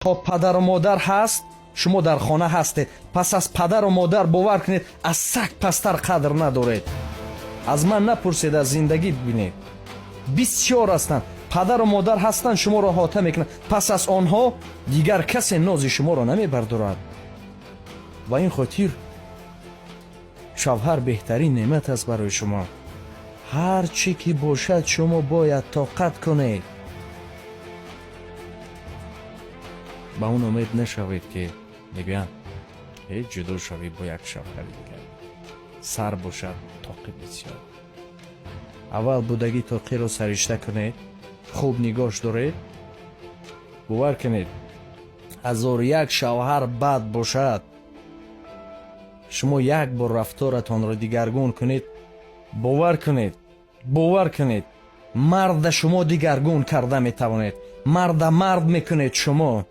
تا پدر و مادر هست شما در خانه هستید، پس از پدر و مادر باور کنید از سگ پستر قدر ندارید. از من نپرسید، از زندگی ببینید. بسیار هستند پدر و مادر هستند شما را احاطه میکنند، پس از آنها دیگر کسی ناز شما را نمیبردارد. و این خاطر شوهر بهترین نعمت است برای شما. هر چی که باشد شما باید طاقت کنید. با اون امید نشوید که میگویند هیچ جدا شوید با یک شوهر دیگر. سر باشد طاقه بسیار. اول بودگی طاقه رو سرشته کنید، خوب نگاش دارید. باور کنید 1001 شوهر بد باشد، شما یک بار رفتارتان را دیگرگون کنید، باور کنید مرد شما دیگرگون کرده میتوانید. مرد میکنید شما.